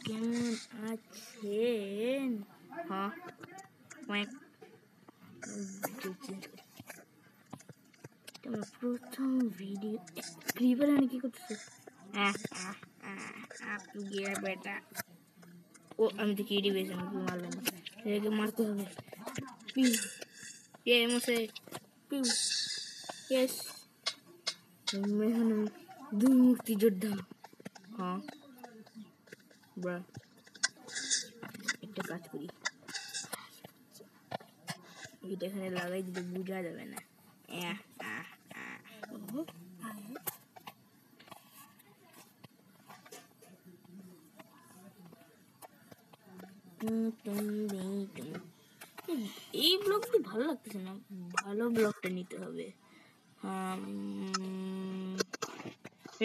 কেমন আছেন? হ্যাঁ, প্রথম ভিডিও ক্রিপার আমি কি করতেছি? গিয়ে বেটা ও আমি তো কেটে পেয়েছি, আমাকে মারলাম না, এটাকে মারতে হবে। পিউ এ মশে পিউ ইয়েস এখন আমি দুই মুক্তিযোদ্ধা। হ্যাঁ ব্রা, একটা কাজ করি, এটা এখানে লাগাই দিতে বোঝা যাবে না। এই ব্লগটি ভালো লাগতেছে না, ভালো ব্লগটা নিতে হবে।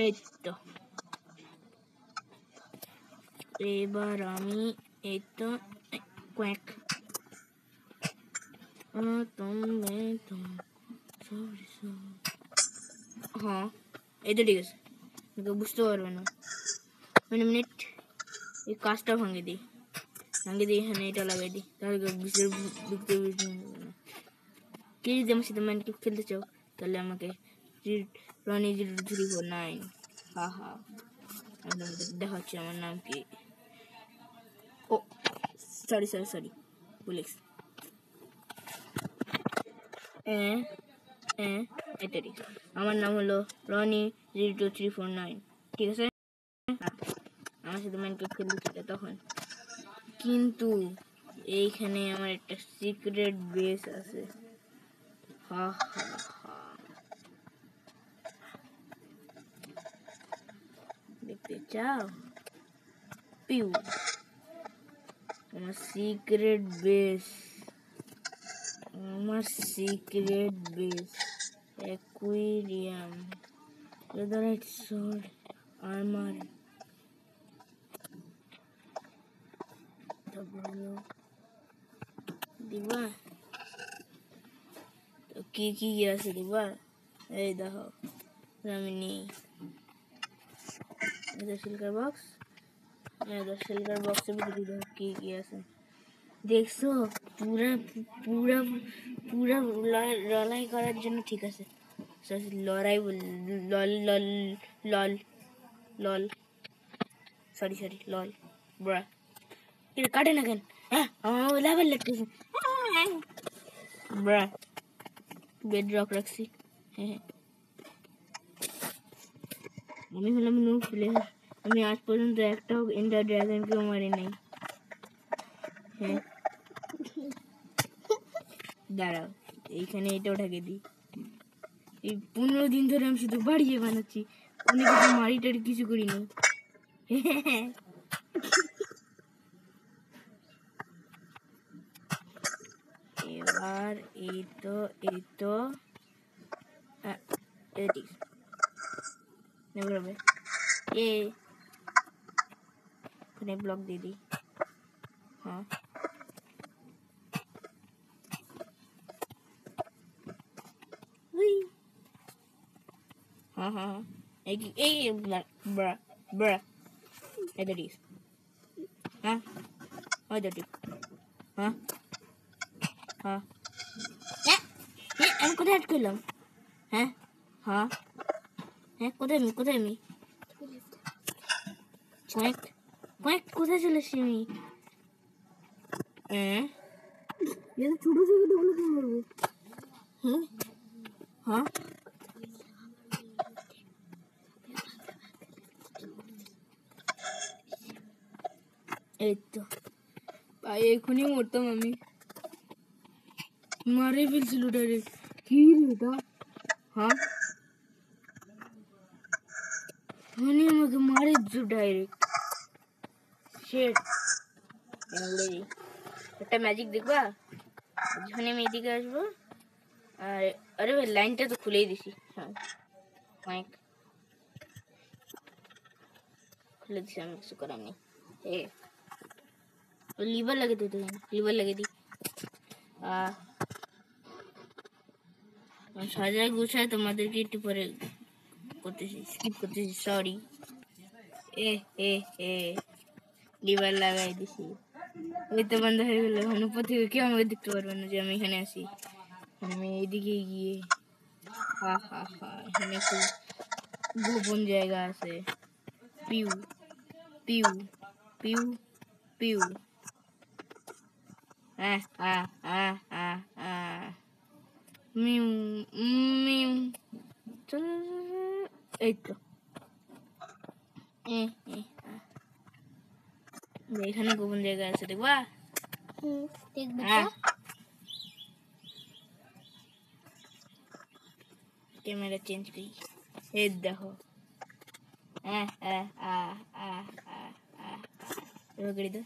এই তো এবার আমি এই তো কয়েক হ্যাঁ এই তো ঠিক আছে, বুঝতে পারবে না। মিনিট এই কাজটা ভাঙে দিই, এখানে এটা লাগাই দিই, তাহলে ভিতরে ঢুকতে কে যদি আমার সাথে মাইনক্রাফট খেলতে চাও তাহলে আমাকে রনি 039 দেখাচ্ছি আমার নাম কি। ও সরি পুলিশ এটাই আমার নাম হলো রনি 02349, ঠিক আছে? আমার সাথে মাইনক্রাফট খেলতে চাই তখন, কিন্তু এইখানে আমার একটা সিক্রেট বেস আছে। দেখতে চাও? পিউ আমার secret base, aquarium, netherite sword, armour, দিবা কি কি আছে দিবা? এই দেখো আমি নিই সিল্কার বক্সের ভিতরে দেখো কি কি আছে, দেখছো? পুরা পুরা পুরা লড়াই করার জন্য ঠিক আছে। লড়াই লল লল লল লল সরি লল ব্রা, এটা কাটে না কেন? আমার লেভেল লাগতেছে ব্রা, বেড রক রাখছি। আমি হলাম নো প্লেয়ার, আমি আজ পর্যন্ত একটাও এন্ডার ড্রাগনকেও মারি নাই। দাঁড়াও এইখানে এটা ওঠাকে দিই। এই 15 দিন ধরে আমি শুধু বাড়িয়ে বানাচ্ছি, অনেক কিছু মারি টারি কিছু করি না। এবার এই তো এখানে ব্লক দিয়ে দিই। আমি কোথায় আটকালাম? কোথায় আমি কোথায় চলে এসছি আমি? ছোট জায়গাটা কি করবো? এই তো এখনই মরতাম আমি, মারে ফেলছিল ডাইরেক্ট। কি এটা? আমাকে মারে ডাইরেক্ট। শেট একটা ম্যাজিক দেখবা, যখন আমি এদিকে আসবো, আরে ভাই লাইনটা তো খুলেই দিছি। খুলে দিছি, আমি কিছু করার নেই। লিভার লাগে দিই, লিভার লাগে দিই। সাজায় গুছায় তোমাদেরকে একটু পরে করতেছি, স্কিপ করতেছি, সরি। লিভার লাগাই দিছি, এই তো বন্ধ হয়ে গেল। অনুপর থেকে কেউ আমাকে দেখতে পারবে না যে আমি এখানে আছি। আমি এইদিকে গিয়ে হা হা হা, এখানে খুব গোপন জায়গা আছে। পিউ পিউ পিউ পিউ, মিউ মিউ, চল। এই তো এখানে গোপন জায়গা আছে, দেখবা? ক্যামেরা চেঞ্জ করি, এই দেখো। এবার তো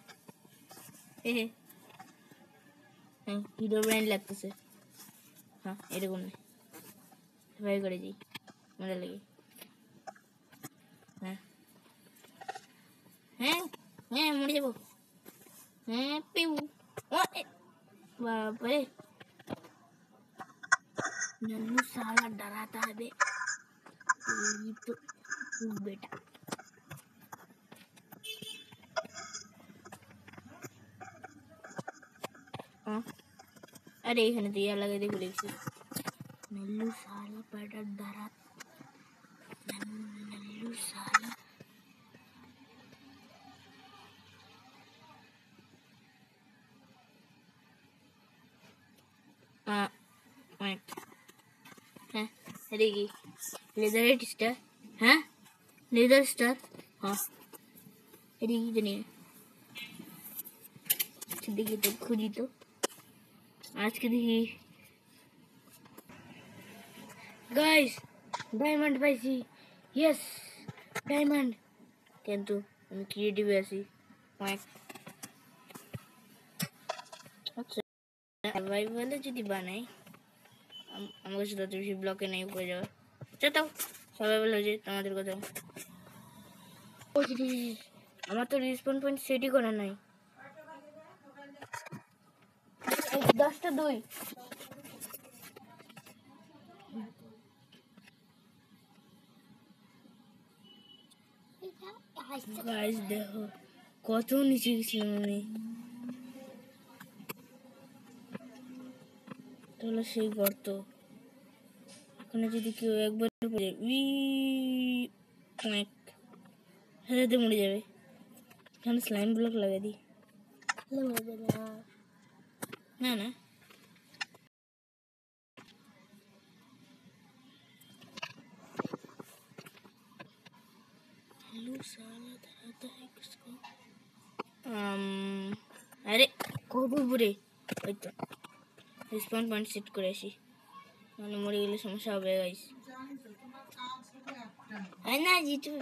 হিরো ব্র্যান্ড লাগতেছে। হ্যাঁ, এরকম না, ভাই করে দিই, মজা লাগে। হ্যাঁ হ্যাঁ হ্যাঁ, মরে যাবো। হ্যাঁ, পিউ। बापरे, नन्नू साला डराता है बे। ये तो बेटा, हाँ, अरे एखाने तो लगे देखो देखছি। नल्लू साला बड़ा डरा, नल्लू साला। हाँ हाँ, अरे की लेदर स्टार, हाँ लेदर स्टार, हाँ अरे की दुनिया देखिए तो खुदी तो आज के देखिए गाइस, डायमंड पाইছি, यस डायमंड। কিন্তু আমি ক্রিয়েটিভ আছি। আচ্ছা, সার্ভাইভালে যদি বানাই, আমার কাছে তত বেশি ব্লকে নেই উপরে যাওয়ার। চলো সার্ভাইভাল হয়ে যায় তোমাদের কথা। আমার তো রিসপন পয়েন্ট সেটই করা নাই। 10টা 2 গাইস, দেখো কত নিচে গেছিলাম আমি। তাহলে সেই গর্ত, এখানে যদি কেউ একবার পড়ে হাতে মরে যাবে। এখানে স্লাইম ব্লক লাগিয়ে দিই। না না, साला डराता है किसको? अरे কত উপরে, ওই তো রিসপন পয়েন্ট সেট করে আসি, মানে মরে গেলে সমস্যা হবে গাইস। না জিতু